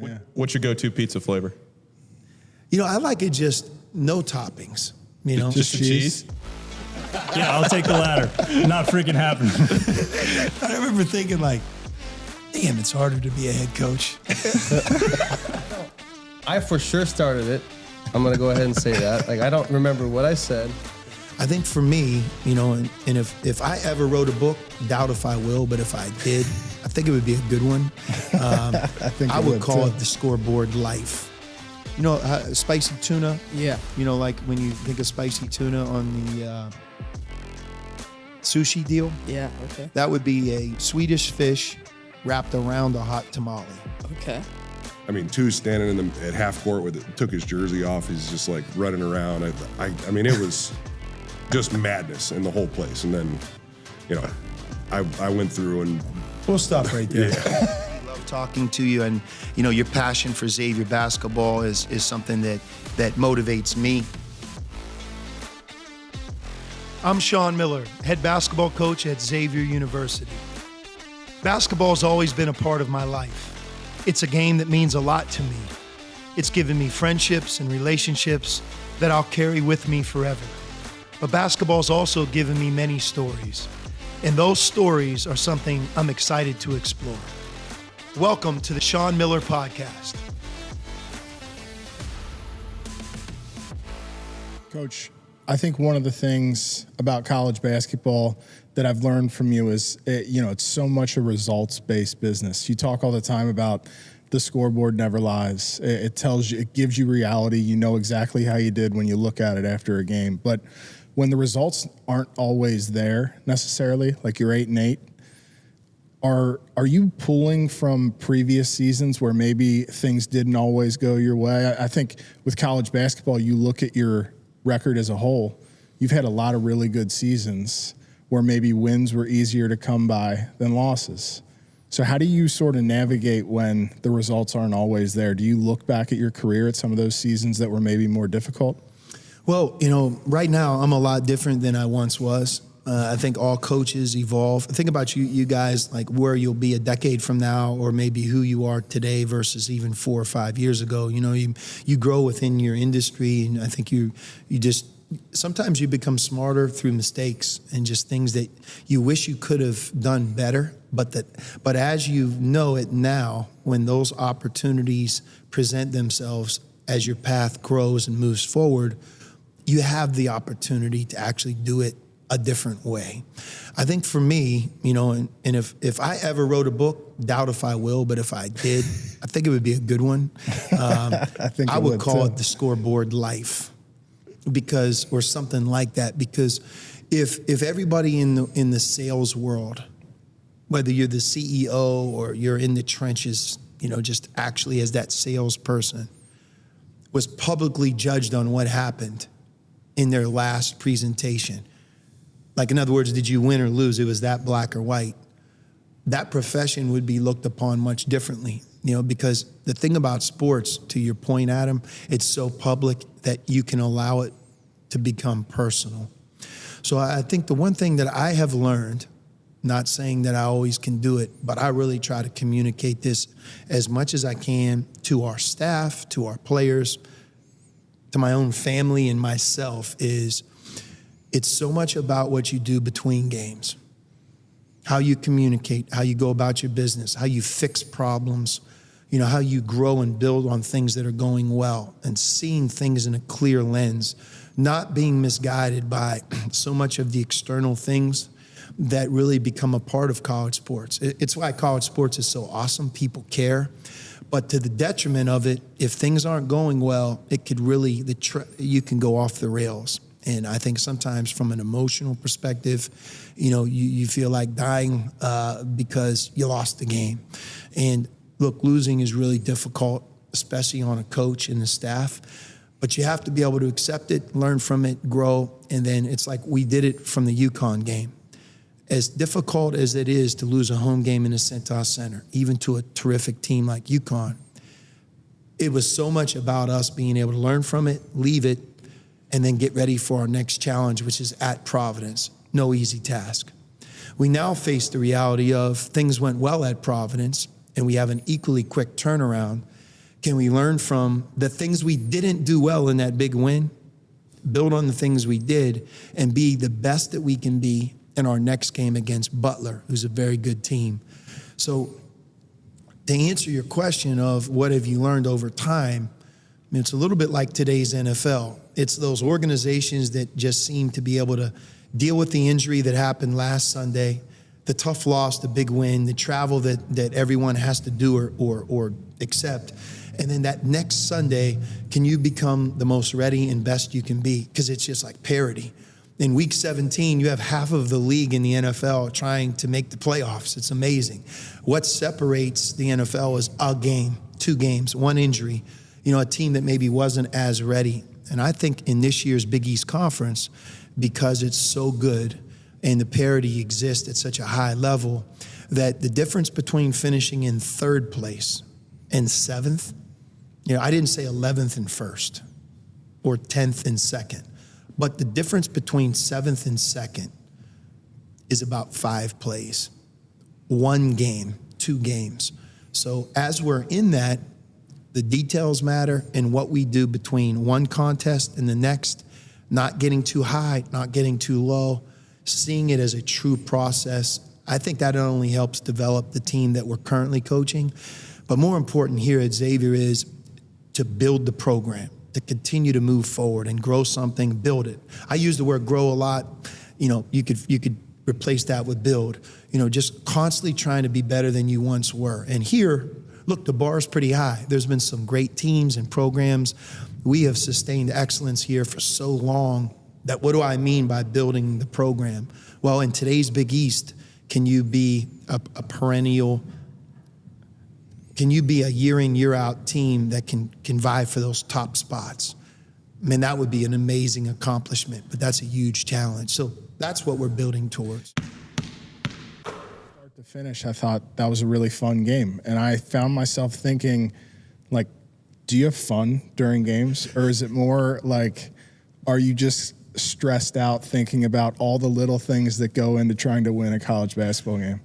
Yeah. What's your go-to pizza flavor? I like it just no toppings. Just cheese? Yeah, I'll take the latter. Not freaking happening. I remember thinking like, damn, it's harder to be a head coach. I for sure started it. I'm going to go ahead and say that. Like, I don't remember what I said. I think for me, and if I ever wrote a book, doubt if I will, but if I did, I think it would be a good one. I would call it the Scoreboard Life. Spicy tuna? Yeah. Like when you think of spicy tuna on the sushi deal? Yeah, okay. That would be a Swedish fish wrapped around a hot tamale. Okay. I mean, two standing at half court with it, took his jersey off. He's just like running around. I mean, it was just madness in the whole place. And then, I went through and We'll stop right there. yeah. Love talking to you, and your passion for Xavier basketball is something that motivates me. I'm Sean Miller, head basketball coach at Xavier University. Basketball's always been a part of my life. It's a game that means a lot to me. It's given me friendships and relationships that I'll carry with me forever. But basketball's also given me many stories, and those stories are something I'm excited to explore. Welcome to the Sean Miller Podcast. Coach, I think one of the things about college basketball that I've learned from you is, it's so much a results-based business. You talk all the time about the scoreboard never lies. It tells you, it gives you reality. You know exactly how you did when you look at it after a game. But when the results aren't always there necessarily, like you're 8-8, are you pulling from previous seasons where maybe things didn't always go your way? I think with college basketball, you look at your record as a whole, you've had a lot of really good seasons where maybe wins were easier to come by than losses. So how do you sort of navigate when the results aren't always there? Do you look back at your career at some of those seasons that were maybe more difficult? Well, right now I'm a lot different than I once was. I think all coaches evolve. Think about you guys, like where you'll be a decade from now, or maybe who you are today versus even 4 or 5 years ago. You grow within your industry, and I think you just sometimes you become smarter through mistakes and just things that you wish you could have done better. But as you know it now, when those opportunities present themselves as your path grows and moves forward, you have the opportunity to actually do it a different way. I think for me, and if I ever wrote a book, doubt if I will, but if I did, I think it would be a good one. I would call it the Scoreboard Life, or something like that. Because if everybody in the sales world, whether you're the CEO or you're in the trenches, just actually as that salesperson, was publicly judged on what happened in their last presentation. Like, in other words, did you win or lose? It was that black or white. That profession would be looked upon much differently, because the thing about sports, to your point, Adam, it's so public that you can allow it to become personal. So I think the one thing that I have learned, not saying that I always can do it, but I really try to communicate this as much as I can to our staff, to our players, to my own family and myself, is it's so much about what you do between games, how you communicate, how you go about your business, how you fix problems, how you grow and build on things that are going well, and seeing things in a clear lens, not being misguided by so much of the external things that really become a part of college sports. It's why college sports is so awesome. People care. But to the detriment of it, if things aren't going well, it could really, you can go off the rails. And I think sometimes from an emotional perspective, you feel like dying because you lost the game. And look, losing is really difficult, especially on a coach and the staff. But you have to be able to accept it, learn from it, grow. And then it's like we did it from the UConn game. As difficult as it is to lose a home game in the Centos Center, even to a terrific team like UConn, it was so much about us being able to learn from it, leave it, and then get ready for our next challenge, which is at Providence. No easy task. We now face the reality of things went well at Providence, and we have an equally quick turnaround. Can we learn from the things we didn't do well in that big win, build on the things we did, and be the best that we can be in our next game against Butler, who's a very good team. So to answer your question of what have you learned over time, I mean, it's a little bit like today's NFL. It's those organizations that just seem to be able to deal with the injury that happened last Sunday, the tough loss, the big win, the travel that everyone has to do or accept. And then that next Sunday, can you become the most ready and best you can be? Because it's just like parity. In week 17, you have half of the league in the NFL trying to make the playoffs. It's amazing. What separates the NFL is a game, 2 games, 1 injury, a team that maybe wasn't as ready. And I think in this year's Big East Conference, because it's so good and the parity exists at such a high level, that the difference between finishing in 3rd place and 7th, I didn't say 11th and 1st or 10th and 2nd, but the difference between 7th and 2nd is about 5 plays, 1 game, 2 games. So as we're in that, the details matter, and what we do between one contest and the next, not getting too high, not getting too low, seeing it as a true process. I think that not only helps develop the team that we're currently coaching, but more important here at Xavier is to build the program, to continue to move forward and grow something, build it. I use the word grow a lot. You could replace that with build. Just constantly trying to be better than you once were. And here, look, the bar is pretty high. There's been some great teams and programs. We have sustained excellence here for so long that what do I mean by building the program? Well, in today's Big East, can you be a perennial, can you be a year in, year out team that can vie for those top spots? I mean, that would be an amazing accomplishment, but that's a huge challenge. So that's what we're building towards. Start to finish, I thought that was a really fun game. And I found myself thinking, like, do you have fun during games? Or is it more like, are you just stressed out thinking about all the little things that go into trying to win a college basketball game?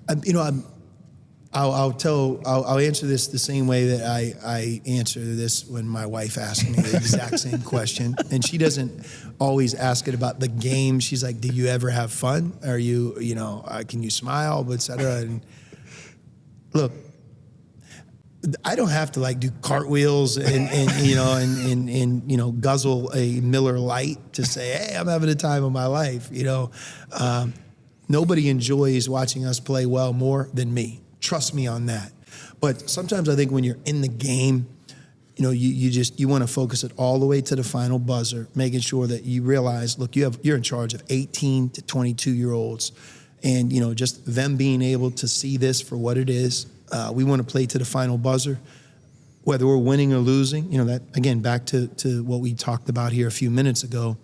I'll answer this the same way that I answer this when my wife asks me the exact same question. And she doesn't always ask it about the game. She's like, do you ever have fun? Are you, can you smile, et cetera? And look, I don't have to do cartwheels and guzzle a Miller Lite to say, hey, I'm having the time of my life. Nobody enjoys watching us play well more than me. Trust me on that. But sometimes I think when you're in the game, you want to focus it all the way to the final buzzer, making sure that you realize, look, you're in charge of 18 to 22-year-olds, and just them being able to see this for what it is. We want to play to the final buzzer, whether we're winning or losing. That again back to what we talked about here a few minutes ago,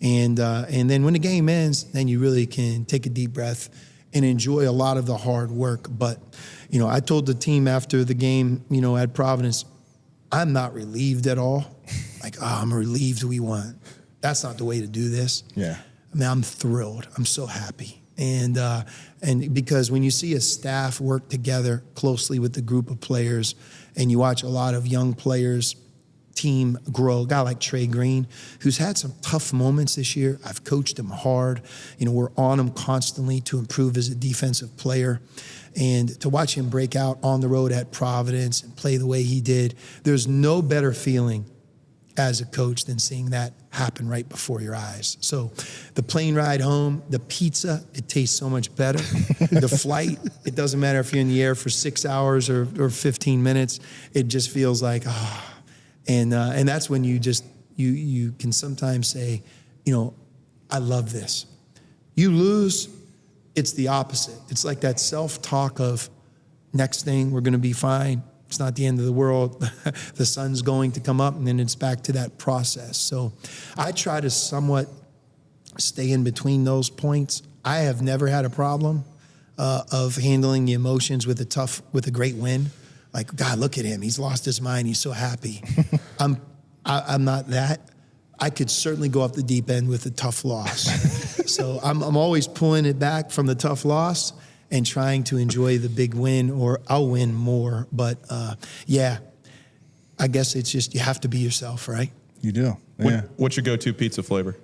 and then when the game ends, then you really can take a deep breath and enjoy a lot of the hard work. But, I told the team after the game, at Providence, I'm not relieved at all. I'm relieved we won. That's not the way to do this. Yeah. I mean, I'm thrilled. I'm so happy. And because when you see a staff work together closely with the group of players, and you watch a lot of young players team grow, a guy like Trey Green, who's had some tough moments this year. I've coached him hard. We're on him constantly to improve as a defensive player. And to watch him break out on the road at Providence and play the way he did, there's no better feeling as a coach than seeing that happen right before your eyes. So the plane ride home, the pizza, it tastes so much better. The flight, it doesn't matter if you're in the air for 6 hours or 15 minutes, it just feels like, And that's when you can sometimes say, I love this. You lose, it's the opposite. It's like that self-talk of next thing, we're going to be fine. It's not the end of the world. The sun's going to come up, and then it's back to that process. So I try to somewhat stay in between those points. I have never had a problem of handling the emotions with a great win. Like, God, look at him. He's lost his mind. He's so happy. I'm not that. I could certainly go off the deep end with a tough loss. So I'm always pulling it back from the tough loss and trying to enjoy the big win, or I'll win more. But I I guess it's just you have to be yourself, right? You do. Yeah. What's your go-to pizza flavor?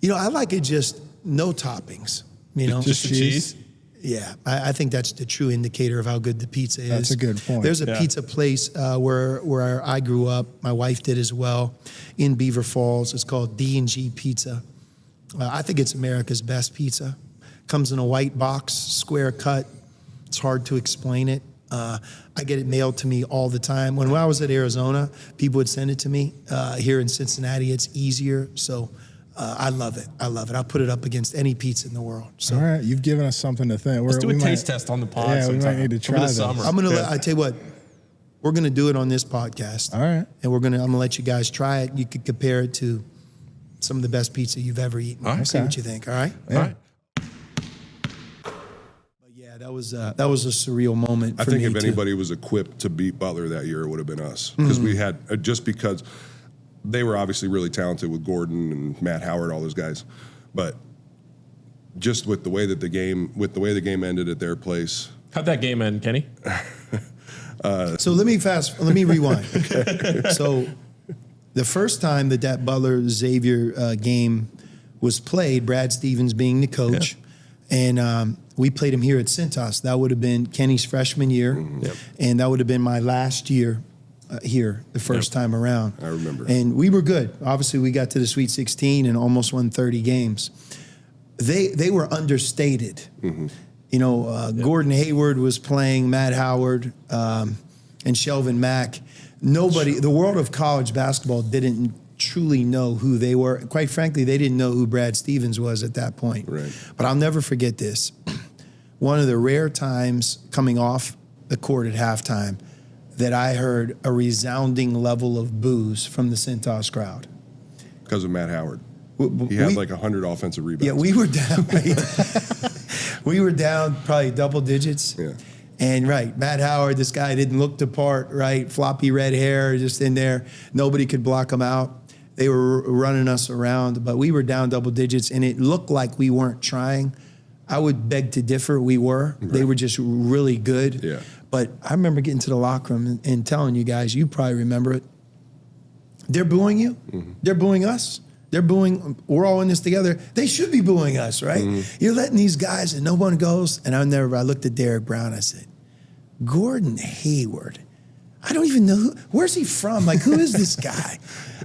I like it just no toppings. Just the cheese? Yeah, I think that's the true indicator of how good the pizza is. That's a good point. There's a pizza place where I grew up. My wife did as well, in Beaver Falls. It's called D&G Pizza. I think it's America's best pizza. Comes in a white box, square cut. It's hard to explain it. I get it mailed to me all the time. When I was at Arizona, people would send it to me. Here in Cincinnati, it's easier. So I love it. I'll put it up against any pizza in the world. So. All right, you've given us something to think. Let's do a taste test on the pod. Yeah, sometime. we might need to try Over the this. summer. I tell you what, we're gonna do it on this podcast. All right. And I'm gonna let you guys try it. You could compare it to some of the best pizza you've ever eaten. All right. See what you think. All right. All right. But yeah, that was a surreal moment. I for think me if too. anybody was equipped to beat Butler that year, it would have been us because we had just because they were obviously really talented with Gordon and Matt Howard, all those guys, but just with the way that the game ended at their place. How'd that game end, Kenny? So let me rewind. So the first time that Butler Xavier game was played, Brad Stevens being the coach, and we played him here at Cintas. That would have been Kenny's freshman year, and that would have been my last year here the first time around. I remember. And we were good. Obviously, we got to the Sweet 16 and almost won 30 games. They were understated. Gordon Hayward was playing, Matt Howard, and Shelvin Mack. The world of college basketball didn't truly know who they were. Quite frankly, they didn't know who Brad Stevens was at that point. Right. But I'll never forget this. One of the rare times coming off the court at halftime that I heard a resounding level of boos from the Cintas crowd. Because of Matt Howard. He had like 100 offensive rebounds. Yeah, we were down. We were down probably double digits. Yeah. And Matt Howard, this guy didn't look the part, right? Floppy red hair, just in there. Nobody could block him out. They were running us around, but we were down double digits, and it looked like we weren't trying. I would beg to differ. We were. Right. They were just really good. Yeah. But I remember getting to the locker room and telling you guys, you probably remember it. They're booing you. Mm-hmm. They're booing us. They're booing, we're all in this together. They should be booing us, right? Mm-hmm. You're letting these guys and no one goes. And I looked at Derek Brown, I said, Gordon Hayward. I don't even know where's he from? Like, who is this guy?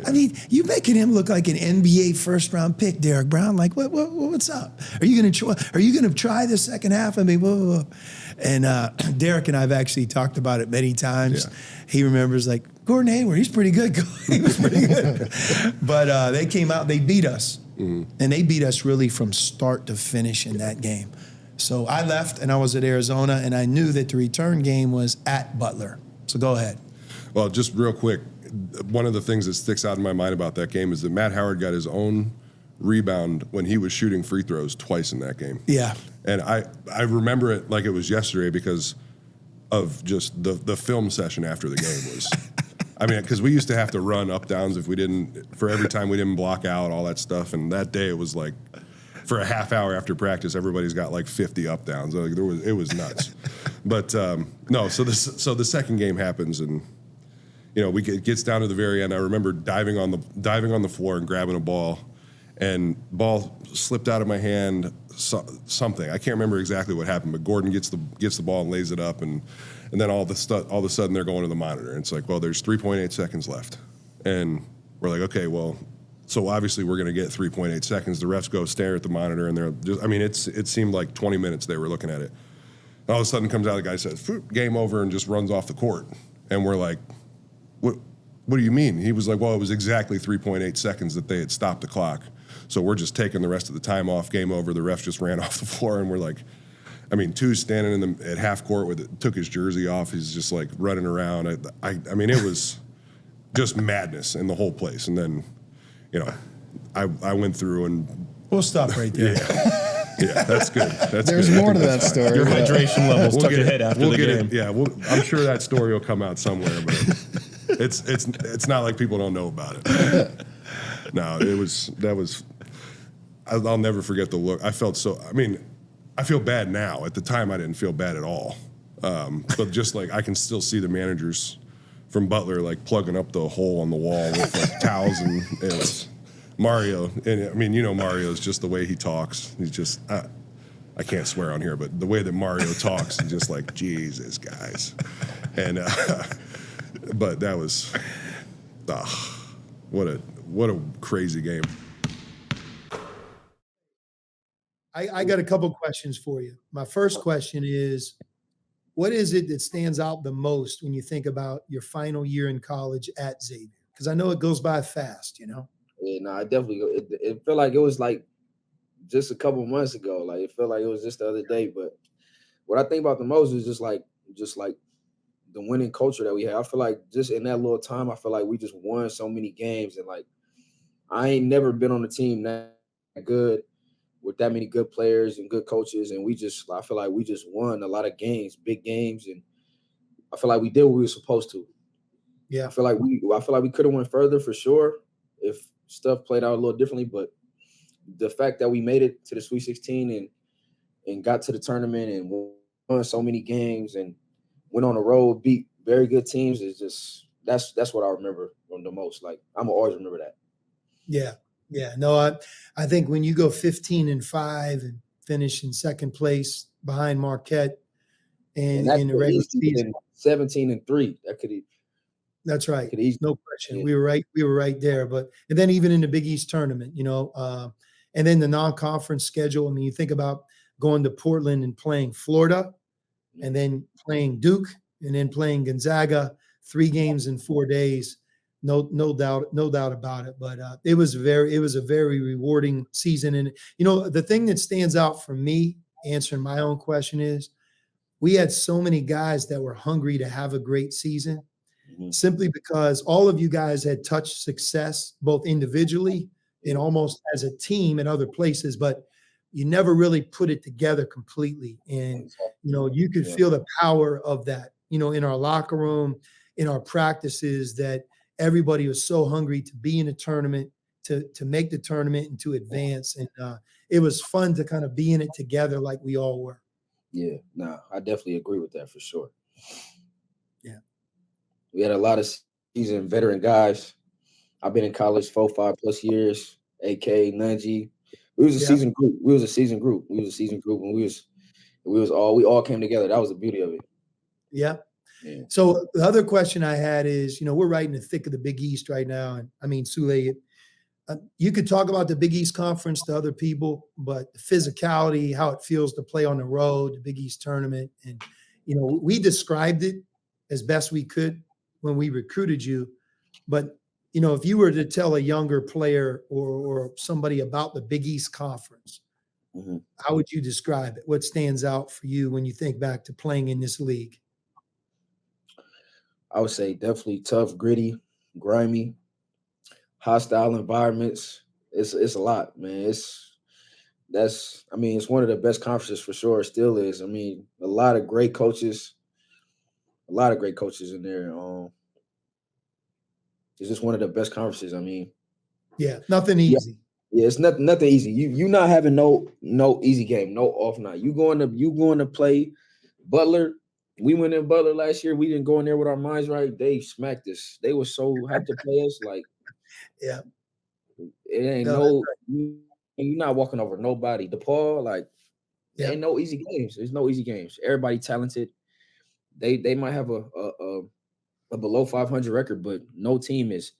I mean, you making him look like an NBA first-round pick, Derek Brown. Like, what's up? Are you gonna try the second half? I mean, whoa. And Derek and I've actually talked about it many times. Yeah. He remembers, like, Gordon Hayward, he's pretty good. He was pretty good. But they came out, they beat us. Mm-hmm. And they beat us really from start to finish in that game. So I left, and I was at Arizona, and I knew that the return game was at Butler. So go ahead. Well, just real quick, one of the things that sticks out in my mind about that game is that Matt Howard got his own rebound when he was shooting free throws twice in that game. Yeah. And I remember it like it was yesterday because of just the film session after the game was. I mean, because we used to have to run up downs for every time we didn't block out, all that stuff. And that day it was like, for a half hour after practice, everybody's got like 50 up downs. Like it was nuts. But no, so the second game happens, and it gets down to the very end. I remember diving on the floor and grabbing a ball, and ball slipped out of my hand. Something I can't remember exactly what happened, but Gordon gets the ball and lays it up, and then all of a sudden they're going to the monitor, and it's like, well, there's 3.8 seconds left, and we're like, okay, well. So obviously we're going to get 3.8 seconds. The refs go stare at the monitor, and they're just, I mean, it seemed like 20 minutes they were looking at it. And all of a sudden comes out, the guy says, game over, and just runs off the court. And we're like, what do you mean? He was like, well, it was exactly 3.8 seconds that they had stopped the clock. So we're just taking the rest of the time off, game over. The ref just ran off the floor, and we're like, I mean, Two's standing at half court took his jersey off. He's just like running around. I mean, it was just madness in the whole place. And then, I went through and... We'll stop right there. Yeah, that's good. There's more to that story. Your hydration levels took a hit after the game. I'm sure that story will come out somewhere, but it's not like people don't know about it. No, I'll never forget the look. I felt I feel bad now. At the time, I didn't feel bad at all. But just like I can still see the manager's from Butler, like plugging up the hole on the wall with like towels, and it was Mario. And I mean, you know, Mario's just the way he talks. He's just, I can't swear on here, but the way that Mario talks is just like, Jesus, guys. And, but that was, what a crazy game. I got a couple questions for you. My first question is, what is it that stands out the most when you think about your final year in college at Xavier? Because I know it goes by fast, you know? Yeah, no, I definitely, it felt like it was like just a couple months ago. Like, it felt like it was just the other day. But what I think about the most is just like the winning culture that we have. I feel like just in that little time, I feel like we just won so many games. And like, I ain't never been on a team that good with that many good players and good coaches. And I feel like we just won a lot of games, big games. And I feel like we did what we were supposed to. Yeah. I feel like we could have went further for sure if stuff played out a little differently. But the fact that we made it to the Sweet 16 and got to the tournament and won so many games and went on the road, beat very good teams is just that's what I remember the most. Like, I'm gonna always remember that. Yeah. Yeah. No, I think when you go 15-5 and finish in second place behind Marquette and in the regular season, 17-3, that could. That's right. Easily, no question. Yeah. We were right there. But and then even in the Big East tournament, you know, and then the non-conference schedule. I mean, you think about going to Portland and playing Florida, and then playing Duke, and then playing Gonzaga, 3 games in 4 days. No doubt about it. But it was a very rewarding season. And you know, the thing that stands out for me, answering my own question, is we had so many guys that were hungry to have a great season, simply because all of you guys had touched success both individually and almost as a team in other places, but you never really put it together completely. And you know, you could feel the power of that, you know, in our locker room, in our practices, that everybody was so hungry to be in a tournament, to make the tournament and to advance. And it was fun to kind of be in it together like we all were. Yeah, no, I definitely agree with that for sure. Yeah. We had a lot of seasoned veteran guys. I've been in college 4-5+ years. AK, Nunji. We was a seasoned group. We was a seasoned group, and we all came together. That was the beauty of it. Yeah. Yeah. So the other question I had is, you know, we're right in the thick of the Big East right now. And I mean, Souley, you could talk about the Big East Conference to other people, but the physicality, how it feels to play on the road, the Big East tournament. And, you know, we described it as best we could when we recruited you. But, you know, if you were to tell a younger player or somebody about the Big East Conference, how would you describe it? What stands out for you when you think back to playing in this league? I would say definitely tough, gritty, grimy, hostile environments. It's a lot, man. It's one of the best conferences for sure. It still is. I mean, a lot of great coaches in there. It's just one of the best conferences. I mean, yeah, nothing easy. Yeah, it's nothing easy. You not having no easy game, no off night. You going to play Butler. We went in Butler last year. We didn't go in there with our minds right. They smacked us. They were so hyped to play us. Like, yeah, it ain't you're not walking over nobody. DePaul, like, there ain't no easy games. There's no easy games. Everybody talented. They might have a below 500 record, but no team is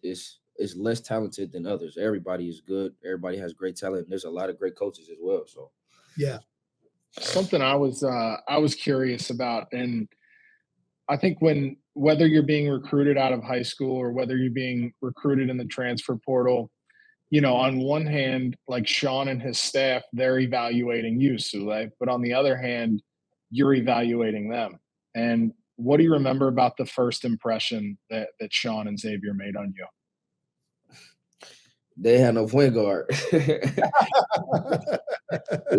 less talented than others. Everybody is good. Everybody has great talent. And there's a lot of great coaches as well. So, yeah. Something I was curious about, and I think whether you're being recruited out of high school or whether you're being recruited in the transfer portal, you know, on one hand, like Sean and his staff, they're evaluating you, Souley, but on the other hand, you're evaluating them. And what do you remember about the first impression that Sean and Xavier made on you? They had no point guard. They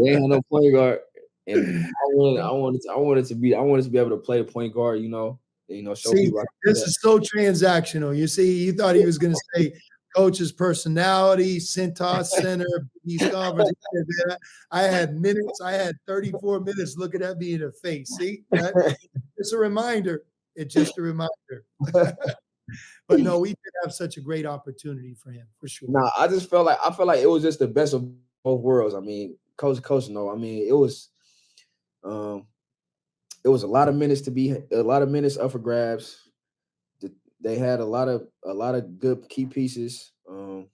had no point guard. And I wanted to be able to play the point guard, show people. This is so transactional. You see, you thought he was going to say coach's personality, Centos Center, East Conference. I had minutes. I had 34 minutes looking at me in the face. See, it's a reminder. It's just a reminder. But no, we did have such a great opportunity for him, for sure. Nah, I felt like it was just the best of both worlds. I mean, coach, no. I mean, it was a lot of minutes up for grabs. They had a lot of good key pieces. The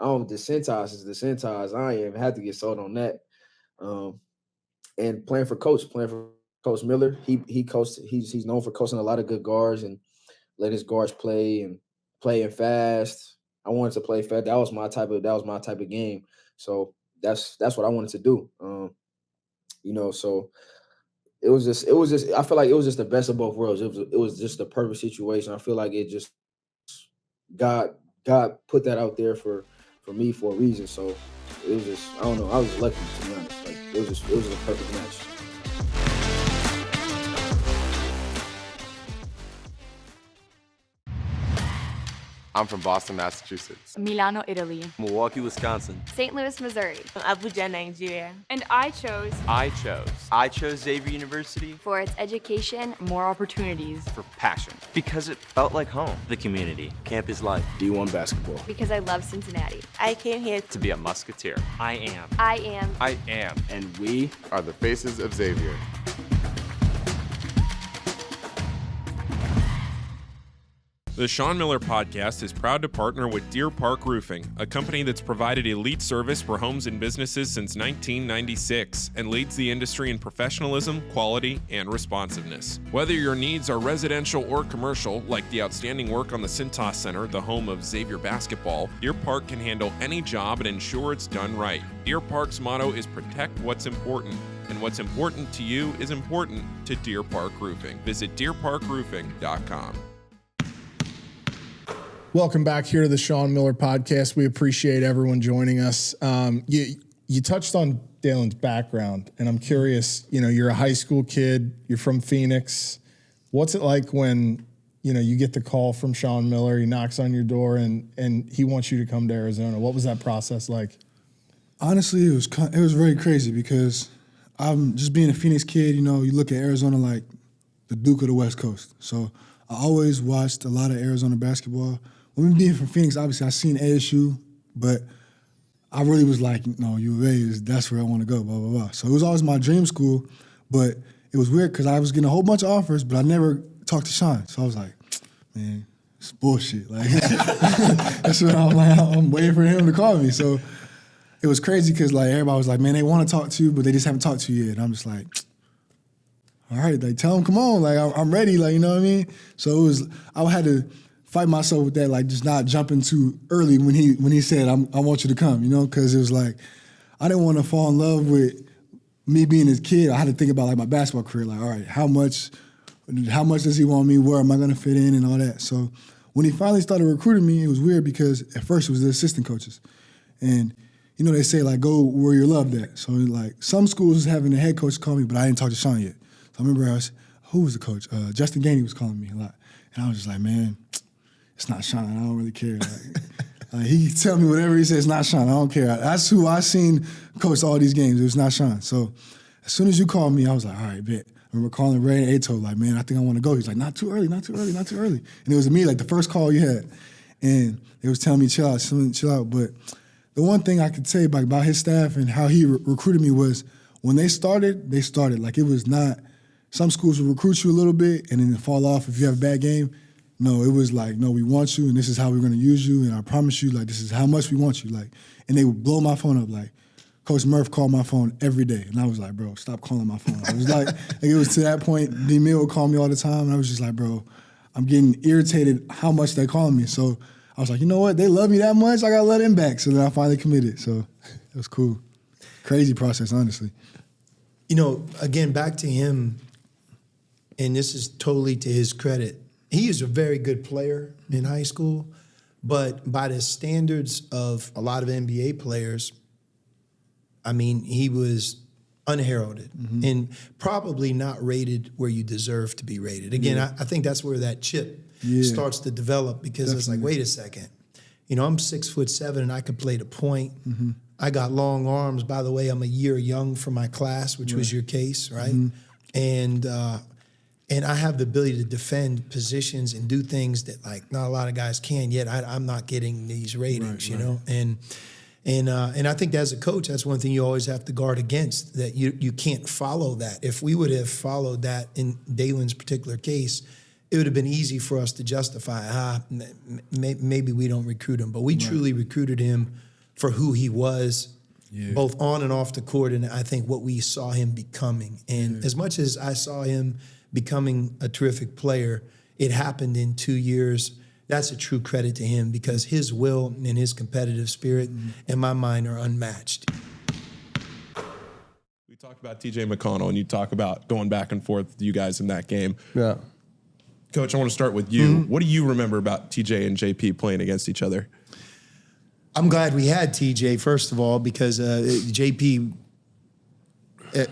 Centos. I ain't even had to get sold on that. And playing for Coach Miller, he's known for coaching a lot of good guards and let his guards playing fast. I wanted to play fast. That was my type of game. So that's what I wanted to do. So it was just I feel like it was just the best of both worlds. It was just the perfect situation. I feel like it just God put that out there for me for a reason. So it was just, I don't know, I was lucky, to be honest. Like it was a perfect match. I'm from Boston, Massachusetts. Milano, Italy. Milwaukee, Wisconsin. St. Louis, Missouri. Abuja, Nigeria. And I chose Xavier University for its education, more opportunities. for passion. Because it felt like home. The community. Campus life. D1 basketball. Because I love Cincinnati. I came here To be a Musketeer. I am. I am. And we are the faces of Xavier. The Sean Miller Podcast is proud to partner with Deer Park Roofing, a company that's provided elite service for homes and businesses since 1996 and leads the industry in professionalism, quality, and responsiveness. Whether your needs are residential or commercial, like the outstanding work on the Cintas Center, the home of Xavier basketball, Deer Park can handle any job and ensure it's done right. Deer Park's motto is protect what's important, and what's important to you is important to Deer Park Roofing. Visit deerparkroofing.com. Welcome back here to the Sean Miller Podcast. We appreciate everyone joining us. You touched on Dalen's background, and I'm curious, you're a high school kid, you're from Phoenix. What's it like when, you get the call from Sean Miller, he knocks on your door, and he wants you to come to Arizona? What was that process like? Honestly, it was very crazy because I'm just being a Phoenix kid, you look at Arizona like the Duke of the West Coast. So I always watched a lot of Arizona basketball. When we being from Phoenix, obviously I seen ASU, but I really was like, U of A that's where I want to go, blah, blah, blah. So it was always my dream school, but it was weird because I was getting a whole bunch of offers, but I never talked to Sean. So I was like, man, it's bullshit. Like, that's what I'm waiting for him to call me. So it was crazy because everybody was like, man, they want to talk to you, but they just haven't talked to you yet. And I'm just like, all right, tell them, come on, I'm ready, you know what I mean? So I had to fight myself with that, just not jumping too early when he said, I want you to come, because it was I didn't want to fall in love with me being his kid. I had to think about my basketball career, all right, how much does he want me? Where am I going to fit in and all that? So when he finally started recruiting me, it was weird because at first it was the assistant coaches. And, they say, go where you're loved at. So, some schools was having the head coach call me, but I didn't talk to Sean yet. So I remember who was the coach? Justin Gainey was calling me a lot. And I was just like, man, it's not Sean. I don't really care. He can tell me whatever he says, it's not Sean. I don't care. That's who I seen coach all these games. It was not Sean. So as soon as you called me, I was like, all right, bet. I remember calling Ray and Ato, man, I think I want to go. He's like, not too early. And it was me, the first call you had. And they was telling me, chill out. But the one thing I could say about his staff and how he recruited me was when they started. It was not, some schools will recruit you a little bit and then fall off if you have a bad game. No, it was no, we want you and this is how we're going to use you and I promise you, this is how much we want you. And they would blow my phone up. Coach Murph called my phone every day. And I was like, bro, stop calling my phone. It was it was to that point, D-Mill would call me all the time. And I was just like, bro, I'm getting irritated how much they're calling me. So I was like, you know what? They love me that much. I got to let them back. So then I finally committed. So it was cool. Crazy process, honestly. Again, back to him, and this is totally to his credit. He is a very good player in high school, but by the standards of a lot of NBA players, he was unheralded and probably not rated where you deserve to be rated. Again, I think that's where that chip starts to develop because It's wait a second. I'm 6'7" and I could play the point. Mm-hmm. I got long arms. By the way, I'm a year young for my class, which was your case, right? Mm-hmm. And And I have the ability to defend positions and do things that like not a lot of guys can. Yet I'm not getting these ratings, you know. And I think as a coach, that's one thing you always have to guard against. That you can't follow that. If we would have followed that in Dalen's particular case, it would have been easy for us to justify. Maybe we don't recruit him, but we truly recruited him for who he was. Both on and off the court, and I think what we saw him becoming. And as much as I saw him becoming a terrific player, it happened in 2 years. That's a true credit to him because his will and his competitive spirit, in my mind, are unmatched. We talked about TJ McConnell, and you talk about going back and forth with you guys in that game. Yeah. Coach, I want to start with you. What do you remember about TJ and JP playing against each other? I'm glad we had TJ, first of all, because JP,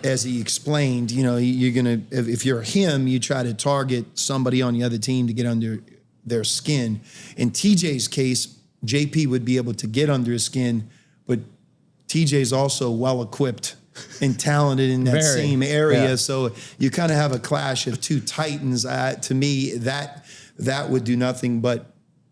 as he explained, you know, you're going to, if you're him, you try to target somebody on the other team to get under their skin. In TJ's case, JP would be able to get under his skin, but TJ's also well-equipped and talented in that same area. Yeah. So you kind of have a clash of two titans. To me, that would do nothing but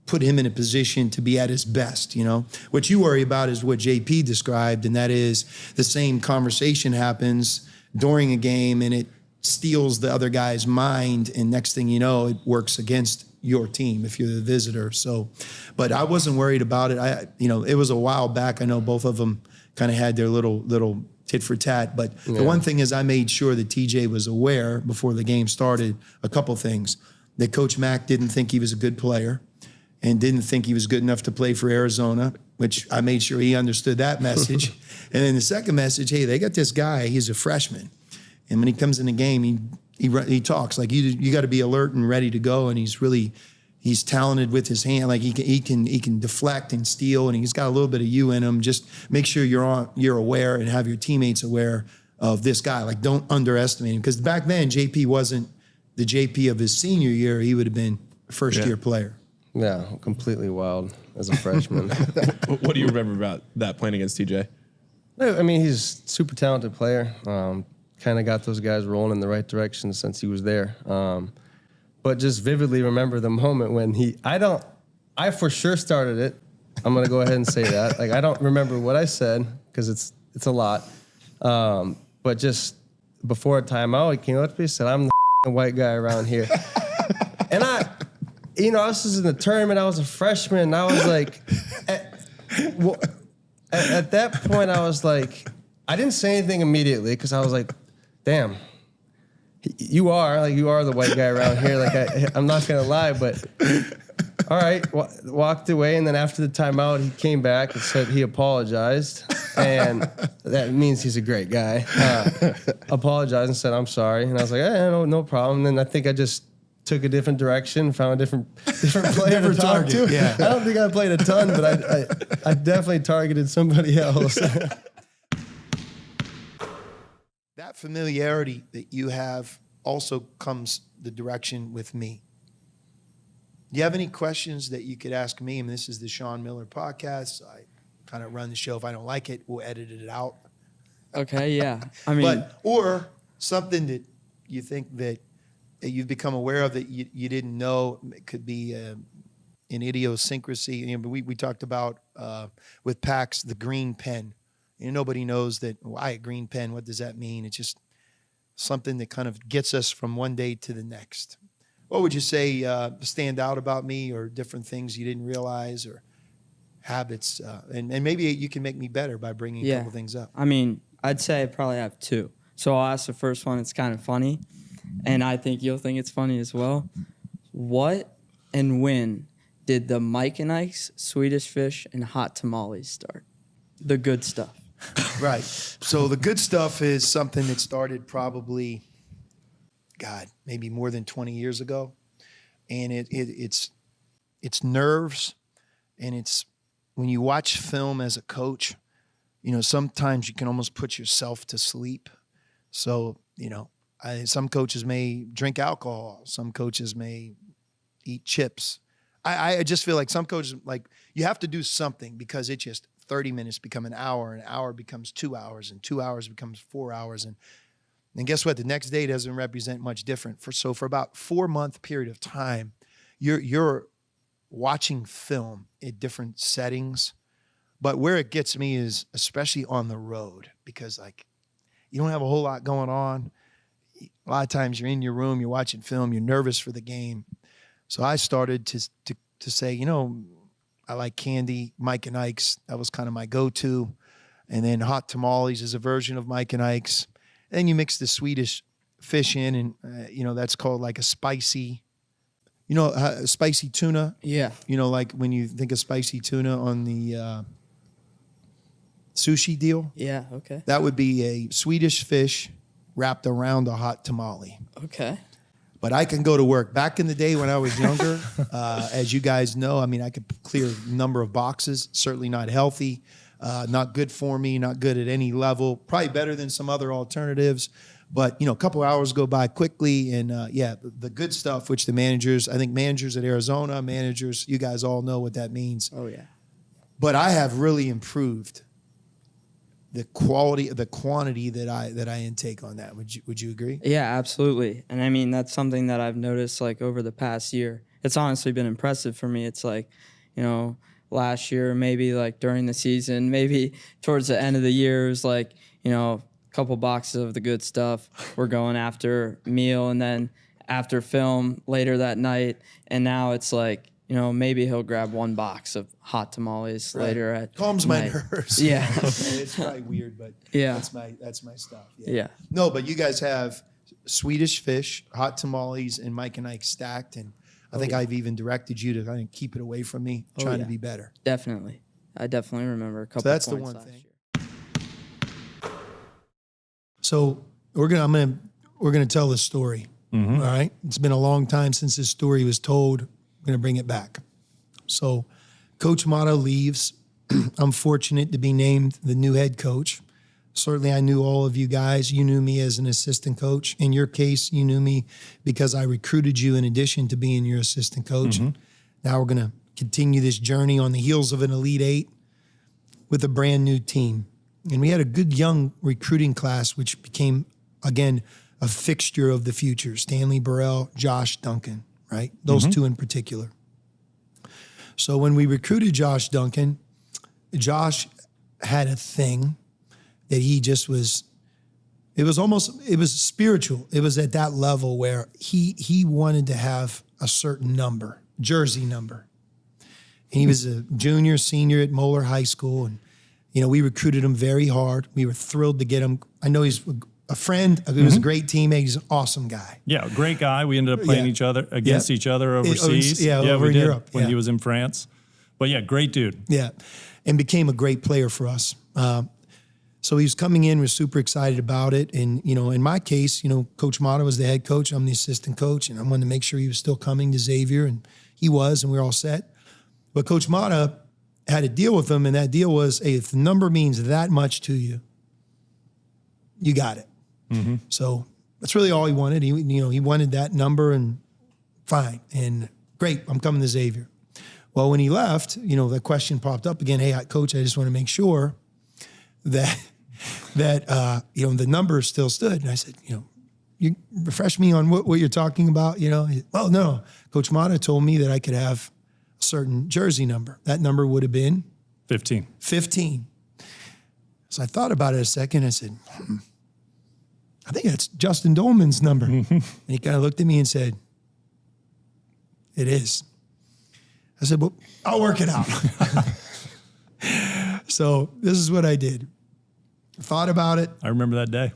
put him in a position to be at his best, you know? What you worry about is what JP described, and that is the same conversation happens during a game and it steals the other guy's mind, and next thing you know, it works against your team if you're the visitor. So, but I wasn't worried about it. It was a while back. I know both of them kind of had their little tit for tat, but the one thing is I made sure that TJ was aware before the game started a couple things. That Coach Mack didn't think he was a good player and didn't think he was good enough to play for Arizona, which I made sure he understood that message. And then the second message, hey, they got this guy, he's a freshman. And when he comes in the game, he talks like you got to be alert and ready to go. And he's talented with his hand. Like he can deflect and steal, and he's got a little bit of you in him. Just make sure you're aware and have your teammates aware of this guy. Like don't underestimate him. Because back then, JP wasn't the JP of his senior year. He would have been a first-year player. Yeah, completely wild as a freshman. What do you remember about that playing against TJ? I mean, he's a super talented player. Kind of got those guys rolling in the right direction since he was there. But just vividly remember the moment when I for sure started it. I'm going to go ahead and say that. Like, I don't remember what I said because it's a lot. But just before a timeout, he came up to me and said, I'm the white guy around here. And I was just in the tournament. I was a freshman. And I was like, at that point, I was like, I didn't say anything immediately because I was like, damn, you are the white guy around here. Like, I'm not going to lie, but all right, walked away. And then after the timeout, he came back and said he apologized. And that means he's a great guy. Apologized and said, I'm sorry. And I was like, no problem. And then I think I just took a different direction, found a different player to talk to. Yeah. I don't think I played a ton, but I definitely targeted somebody else. That familiarity that you have also comes the direction with me. Do you have any questions that you could ask me? I mean, this is the Sean Miller podcast. I kind of run the show. If I don't like it, we'll edit it out. Okay, yeah. I mean, or something that you think that you've become aware of that you didn't know. It could be an idiosyncrasy. But we talked about with PAX the green pen. Nobody knows that. Why a green pen? What does that mean? It's just something that kind of gets us from one day to the next. What would you say stand out about me, or different things you didn't realize, or habits? And maybe you can make me better by bringing a couple things up. I mean, I'd say I probably have two. So I'll ask the first one. It's kind of funny, and I think you'll think it's funny as well. What and when did the Mike and Ike's, Swedish Fish, and hot tamales start? The good stuff. Right. So the good stuff is something that started probably, maybe more than 20 years ago. And it's nerves, and it's when you watch film as a coach, sometimes you can almost put yourself to sleep. So, some coaches may drink alcohol. Some coaches may eat chips. I just feel like some coaches, you have to do something because it just 30 minutes become an hour becomes 2 hours, and 2 hours becomes 4 hours. And And guess what? The next day doesn't represent much different. For about 4-month period of time, you're watching film at different settings. But where it gets me is especially on the road, because like you don't have a whole lot going on. A lot of times you're in your room, you're watching film, you're nervous for the game. So I started to say, you know, I like candy, Mike and Ike's. That was kind of my go-to. And then hot tamales is a version of Mike and Ike's. Then you mix the Swedish fish in, and you know, that's called like a spicy, you know, spicy tuna. Yeah. You know, like when you think of spicy tuna on the sushi deal. Yeah, okay. That would be a Swedish fish wrapped around a hot tamale. Okay. But I can go to work. Back in the day when I was younger, as you guys know, I mean, I could clear a number of boxes. Certainly not healthy, not good for me, not good at any level. Probably better than some other alternatives. But, you know, a couple hours go by quickly. And, the good stuff, which the managers, I think managers at Arizona, managers, you guys all know what that means. Oh, yeah. But I have really improved the quality, the quantity that I intake on that. Would you agree? Yeah, absolutely. And I mean, that's something that I've noticed like over the past year. It's honestly been impressive for me. It's like, you know, last year, maybe like during the season, maybe towards the end of the year, it was like, you know, a couple boxes of the good stuff. We're going after meal and then after film later that night. And now it's like, you know, maybe he'll grab 1 box of hot tamales later at calms night. my nerves. Yeah. It's probably weird, but yeah, that's my stuff. Yeah. No, but you guys have Swedish fish, hot tamales, and Mike and Ike stacked, and I think I've even directed you to kind of keep it away from me, trying to be better. Definitely. I definitely remember a couple. So that's the points one thing. Year. So we're gonna tell this story. All right. It's been a long time since this story was told. I'm going to bring it back. So Coach Mata leaves. I'm fortunate to be named the new head coach. Certainly I knew all of you guys. You knew me as an assistant coach. In your case, you knew me because I recruited you in addition to being your assistant coach. Now we're going to continue this journey on the heels of an Elite Eight with a brand new team. And we had a good young recruiting class, which became, again, a fixture of the future. Stanley Burrell, Josh Duncan. Right? Those two in particular. So when we recruited Josh Duncan, Josh had a thing that he just was, it was spiritual. It was at that level where he wanted to have a certain number, jersey number. And he was a junior, senior at Moeller High School. And, you know, we recruited him very hard. We were thrilled to get him. I know he's a friend. He was a great teammate. He's an awesome guy. Yeah, great guy. We ended up playing each other against each other overseas. Over we in did Europe when he was in France. But yeah, great dude. Yeah, and became a great player for us. So he was coming in. We're super excited about it. And, you know, in my case, you know, Coach Mata was the head coach. I'm the assistant coach. And I wanted to make sure he was still coming to Xavier. And he was, and we were all set. But Coach Mata had a deal with him. And that deal was, hey, if the number means that much to you, you got it. So that's really all he wanted. He wanted that number, and fine. And great, I'm coming to Xavier. Well, when he left, you know, that question popped up again. Hey, Coach, I just want to make sure that you know, the number still stood. And I said, you know, you refresh me on what you're talking about. You know, well, no, Coach Mata told me that I could have a certain jersey number. That number would have been 15. So I thought about it a second. I said, I think that's Justin Doellman's number. And he kind of looked at me and said, it is. I said, well, I'll work it out. So this is what I did. Thought about it. I remember that day.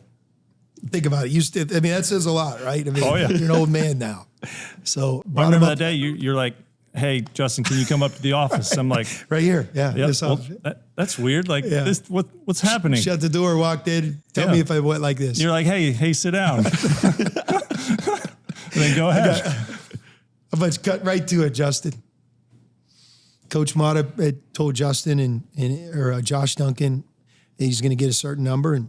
Think about it. I mean, that says a lot, right? I mean, Oh, yeah. You're an old man now. So I remember that day. You're like, hey, Justin, can you come up to the office? I'm like, right here. Yeah. Yep, This well, office. that's weird. Like, Yeah. what's happening? Shut the door, walked in. Tell me if I went like this. You're like, hey, sit down. Then go ahead. Let's cut right to it, Justin. Coach Mata had told Justin or Josh Duncan that he's going to get a certain number, and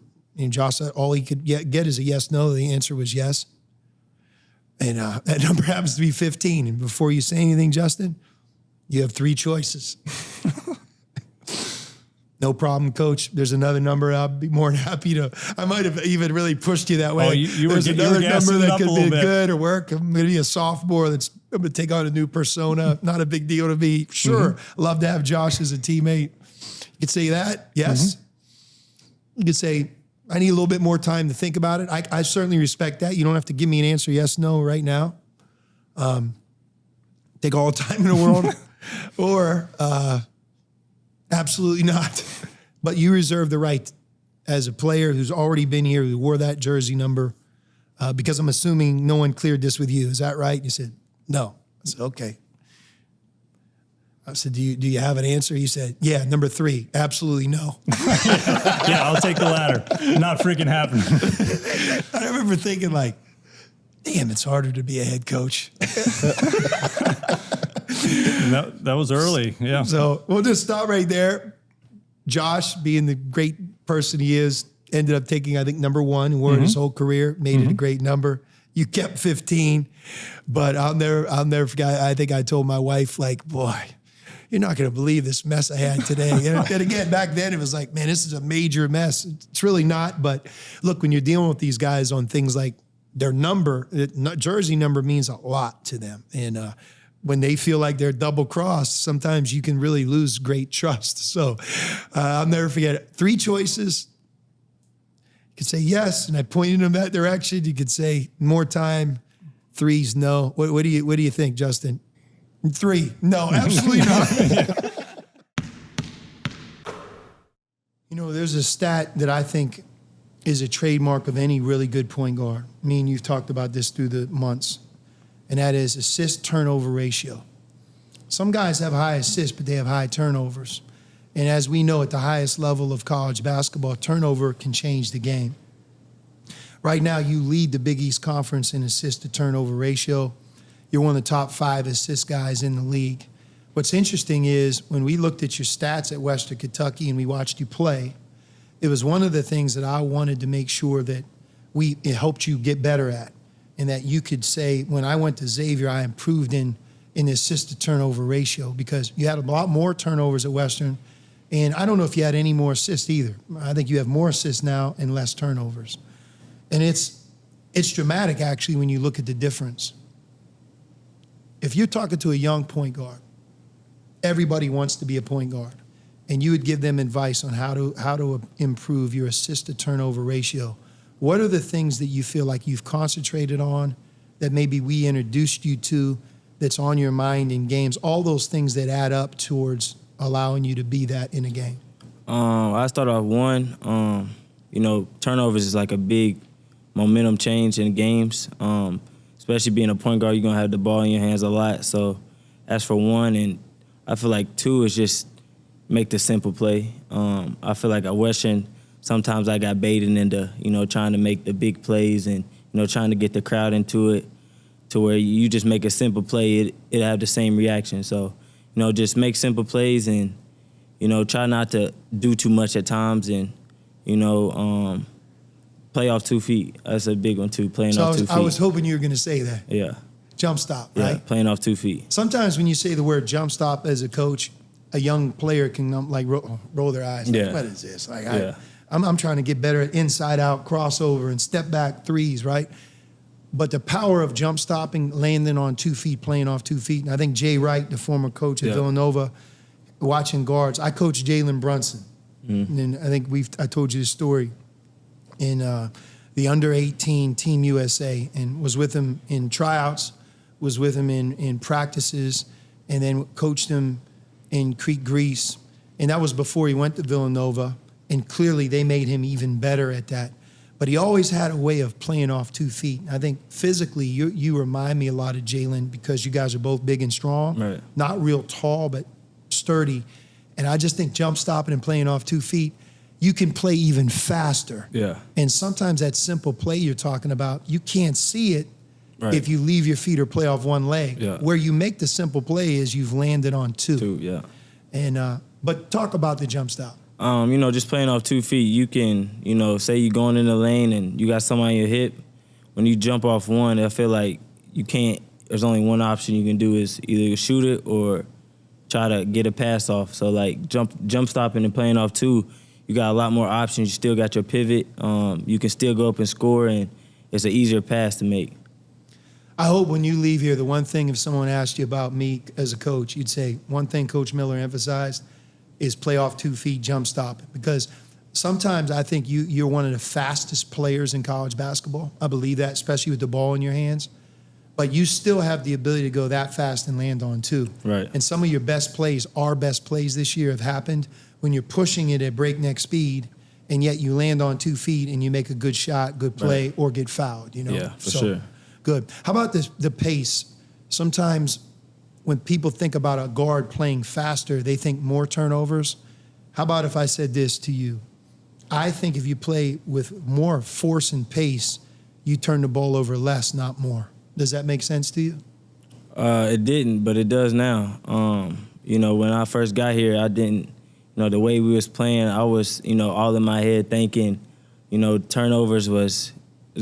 Josh said all he could get is a yes, no. The answer was yes. And that number happens to be 15. And before you say anything, Justin, you have 3 choices. No problem, Coach. There's another number. I'll be more than happy to. I might have even really pushed you that way. Oh, you were There's getting- you another were gassing number it that up a could little be bit. good or work. I'm going to be a sophomore. I'm going to take on a new persona. Not a big deal to me. Sure, love to have Josh as a teammate. You could say that. Yes. You could say, I need a little bit more time to think about it. I certainly respect that. You don't have to give me an answer yes, no right now. Take all the time in the world. Or absolutely not. But you reserve the right as a player who's already been here, who wore that jersey number, because I'm assuming no one cleared this with you. Is that right? You said, no. I said, okay. I said, do you have an answer? You said, yeah, number 3. Absolutely no. Yeah, I'll take the latter. Not freaking happening. I remember thinking like, damn, it's harder to be a head coach. That was early. Yeah. So we'll just stop right there. Josh, being the great person he is, ended up taking, I think, number 1 and wore it his whole career, made it a great number. You kept 15, but I'll never forget. I think I told my wife, like, boy, you're not going to believe this mess I had today. And again, back then it was like, man, this is a major mess. It's really not. But look, when you're dealing with these guys on things like their number, jersey number means a lot to them. And when they feel like they're double crossed, sometimes you can really lose great trust. So I'll never forget it. 3 choices. You could say yes, and I pointed in that direction. You could say more time. 3's no. What do you think, Justin? 3, no, absolutely not. You know, there's a stat that I think is a trademark of any really good point guard. Me and you've talked about this through the months, and that is assist-turnover ratio. Some guys have high assists, but they have high turnovers. And as we know, at the highest level of college basketball, turnover can change the game. Right now, you lead the Big East Conference in assist-to-turnover ratio. You're one of the top 5 assist guys in the league. What's interesting is when we looked at your stats at Western Kentucky and we watched you play, it was one of the things that I wanted to make sure that it helped you get better at, and that you could say, when I went to Xavier, I improved in the assist-to-turnover ratio, because you had a lot more turnovers at Western, and I don't know if you had any more assists either. I think you have more assists now and less turnovers. And it's dramatic, actually, when you look at the difference. If you're talking to a young point guard, everybody wants to be a point guard, and you would give them advice on how to improve your assist-to-turnover ratio, what are the things that you feel like you've concentrated on that maybe we introduced you to that's on your mind in games, all those things that add up towards allowing you to be that in a game? I start off 1, turnovers is like a big momentum change in games. Especially being a point guard, you're going to have the ball in your hands a lot. So that's for 1. And I feel like 2 is just make the simple play. I feel like at Western, sometimes I got baited into, trying to make the big plays and, trying to get the crowd into it to where you just make a simple play, it have the same reaction. So, just make simple plays and, try not to do too much at times and, play off 2 feet. That's a big one too, playing off 2 feet. I was hoping you were going to say that. Yeah. Jump stop, right? Yeah, playing off 2 feet. Sometimes when you say the word jump stop as a coach, a young player can roll their eyes. Like, what is this? I'm trying to get better at inside-out crossover and step-back threes, right? But the power of jump stopping, landing on 2 feet, playing off 2 feet. And I think Jay Wright, the former coach at Villanova, watching guards. I coached Jalen Brunson. And I think I told you this story in the under-18 Team USA, and was with him in tryouts, was with him in practices, and then coached him in Crete, Greece. And that was before he went to Villanova. And clearly they made him even better at that. But he always had a way of playing off 2 feet. And I think physically you remind me a lot of Jalen, because you guys are both big and strong. Right. Not real tall, but sturdy. And I just think jump stopping and playing off 2 feet, you can play even faster. Yeah. And sometimes that simple play you're talking about, you can't see it Right. if you leave your feet or play off 1 leg. Yeah. Where you make the simple play is you've landed on 2. 2, yeah. And but talk about the jump stop. Just playing off 2 feet, you can, say you're going in the lane and you got someone on your hip. When you jump off 1, I feel like you can't, there's only one option you can do is either shoot it or try to get a pass off. So like jump stopping and playing off two, you got a lot more options. You still got your pivot. You can still go up and score, and it's an easier pass to make. I hope when you leave here, the one thing, if someone asked you about me as a coach, you'd say one thing Coach Miller emphasized is play off 2 feet, jump stop. Because sometimes I think you're one of the fastest players in college basketball. I believe that, especially with the ball in your hands. But you still have the ability to go that fast and land on two. Right. And some of your best plays, our best plays this year, have happened when you're pushing it at breakneck speed, and yet you land on 2 feet and you make a good shot, good play, or get fouled. Yeah, for sure. Good. How about the pace? Sometimes when people think about a guard playing faster, they think more turnovers. How about if I said this to you? I think if you play with more force and pace, you turn the ball over less, not more. Does that make sense to you? It didn't, but it does now. When I first got here, I didn't, the way we was playing, I was, all in my head thinking, turnovers was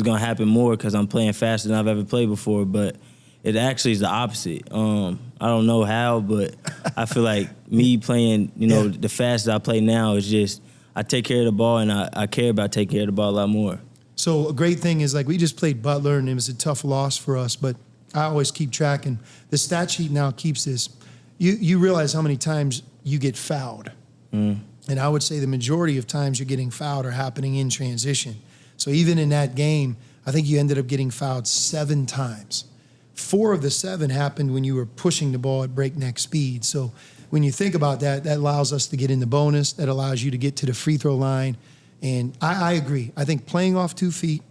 going to happen more because I'm playing faster than I've ever played before, but it actually is the opposite. I don't know how, but I feel like me playing, the fastest I play now is just I take care of the ball, and I care about taking care of the ball a lot more. So a great thing is, like, we just played Butler, and it was a tough loss for us, but I always keep track, and the stat sheet now keeps this. You realize how many times you get fouled. And I would say the majority of times you're getting fouled are happening in transition. So even in that game, I think you ended up getting fouled 7 times. 4 of the 7 happened when you were pushing the ball at breakneck speed. So when you think about that, that allows us to get in the bonus. That allows you to get to the free throw line. And I agree. I think playing off 2 feet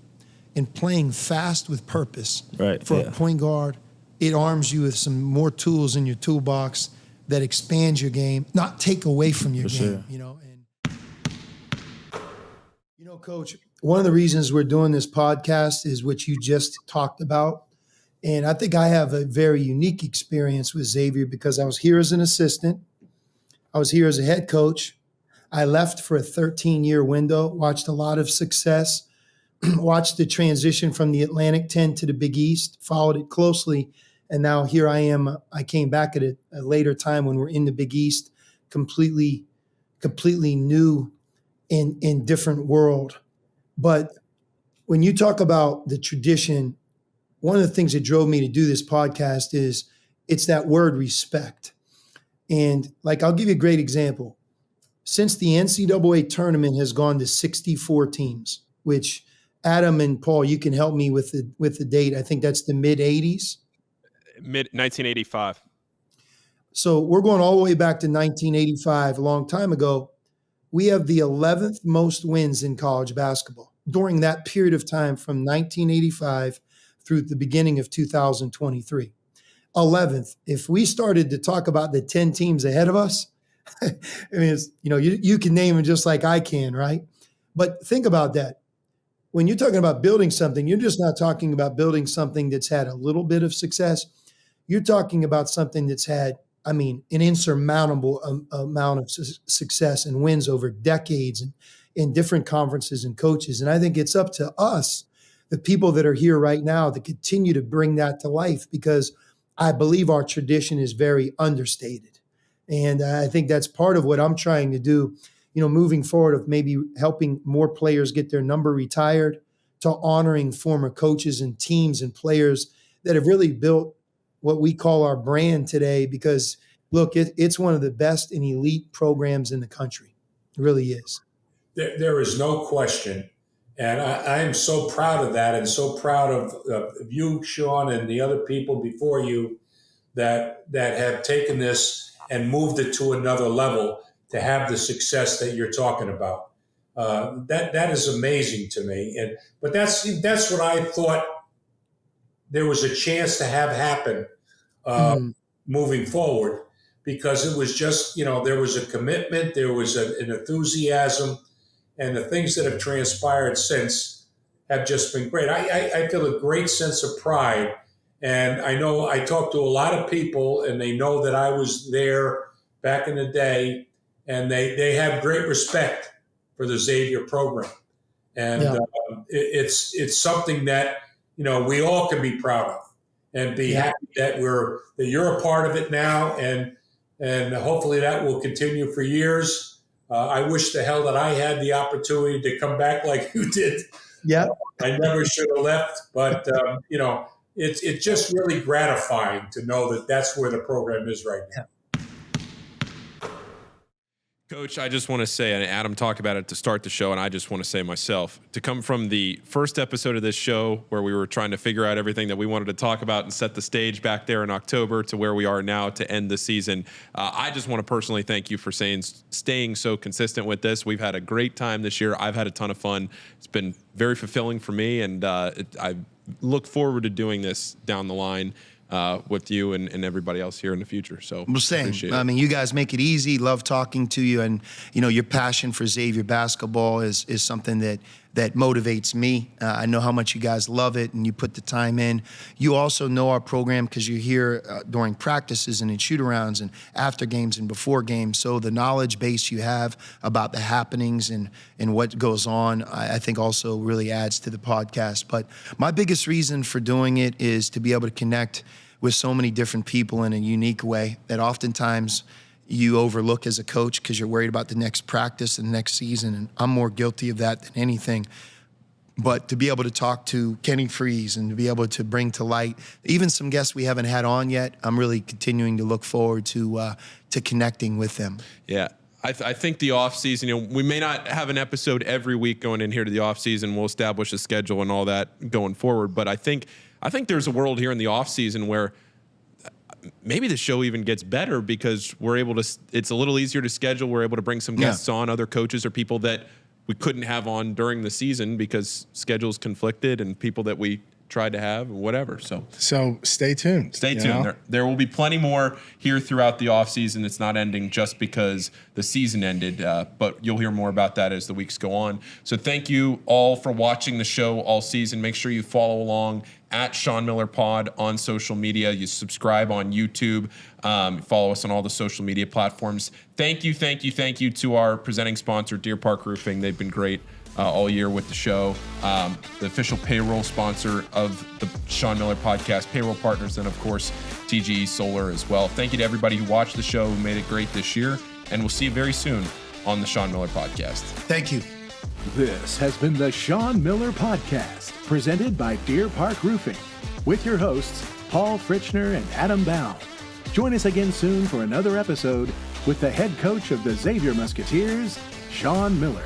and playing fast with purpose for a point guard, it arms you with some more tools in your toolbox that expands your game, not take away from your game. Sure. Coach, one of the reasons we're doing this podcast is what you just talked about. And I think I have a very unique experience with Xavier because I was here as an assistant. I was here as a head coach. I left for a 13-year window, watched a lot of success, watched the transition from the Atlantic 10 to the Big East, followed it closely. And now here I am. I came back at a later time when we're in the Big East, completely new in different world. But when you talk about the tradition, one of the things that drove me to do this podcast is it's that word respect. And like, I'll give you a great example. Since the NCAA tournament has gone to 64 teams, which Adam and Paul, you can help me with the date. I think that's the mid-'80s. Mid-1985. So we're going all the way back to 1985, a long time ago. We have the 11th most wins in college basketball during that period of time from 1985 through the beginning of 2023. 11th. If we started to talk about the 10 teams ahead of us, I mean, it's, you can name them just like I can, right? But think about that. When you're talking about building something, you're just not talking about building something that's had a little bit of success. You're talking about something that's had, an insurmountable amount of success and wins over decades and in different conferences and coaches. And I think it's up to us, the people that are here right now, to continue to bring that to life, because I believe our tradition is very understated. And I think that's part of what I'm trying to do, moving forward, of maybe helping more players get their number retired, to honoring former coaches and teams and players that have really built what we call our brand today, because look, it's one of the best and elite programs in the country. It really is. There is no question. And I am so proud of that, and so proud of you, Sean, and the other people before you that have taken this and moved it to another level to have the success that you're talking about. That is amazing to me. But that's what I thought there was a chance to have happen moving forward, because it was just, there was a commitment, there was an enthusiasm, and the things that have transpired since have just been great. I feel a great sense of pride. And I know I talked to a lot of people, and they know that I was there back in the day, and they have great respect for the Xavier program. And it's something that, we all can be proud of and be happy that you're a part of it now. And and hopefully that will continue for years. I wish the hell that I had the opportunity to come back like you did. Yeah. I never should have left, but it's just really gratifying to know that that's where the program is right now. Coach, I just want to say, and Adam talked about it to start the show, and I just want to say myself, to come from the first episode of this show where we were trying to figure out everything that we wanted to talk about and set the stage back there in October to where we are now to end the season, I just want to personally thank you for staying so consistent with this. We've had a great time this year. I've had a ton of fun. It's been very fulfilling for me, and I look forward to doing this down the line with you and everybody else here in the future. So I'm saying, I mean, you guys make it easy. Love talking to you, and your passion for Xavier basketball is something that motivates me. I know how much you guys love it, and you put the time in. You also know our program because you're here during practices and in shoot-arounds and after games and before games. So the knowledge base you have about the happenings and what goes on, I think also really adds to the podcast. But my biggest reason for doing it is to be able to connect with so many different people in a unique way that oftentimes you overlook as a coach because you're worried about the next practice and the next season. And I'm more guilty of that than anything. But to be able to talk to Kenny Frease and to be able to bring to light even some guests we haven't had on yet, I'm really continuing to look forward to connecting with them. Yeah. I think the off season, we may not have an episode every week going in here to the off season. We'll establish a schedule and all that going forward. But I think there's a world here in the off season where maybe the show even gets better because we're able to, it's a little easier to schedule. We're able to bring some guests on, other coaches or people that we couldn't have on during the season because schedules conflicted and people that we tried to have and whatever. So stay tuned. Stay tuned. There will be plenty more here throughout the off season. It's not ending just because the season ended, but you'll hear more about that as the weeks go on. So thank you all for watching the show all season. Make sure you follow along at Sean Miller Pod on social media. You subscribe on YouTube. Follow us on all the social media platforms. Thank you to our presenting sponsor, Deer Park Roofing. They've been great all year with the show. The official payroll sponsor of the Sean Miller Podcast, payroll partners, and of course, TGE Solar as well. Thank you to everybody who watched the show, who made it great this year, and we'll see you very soon on the Sean Miller Podcast. Thank you. This has been the Sean Miller Podcast, presented by Deer Park Roofing, with your hosts, Paul Fritschner and Adam Baum. Join us again soon for another episode with the head coach of the Xavier Musketeers, Sean Miller.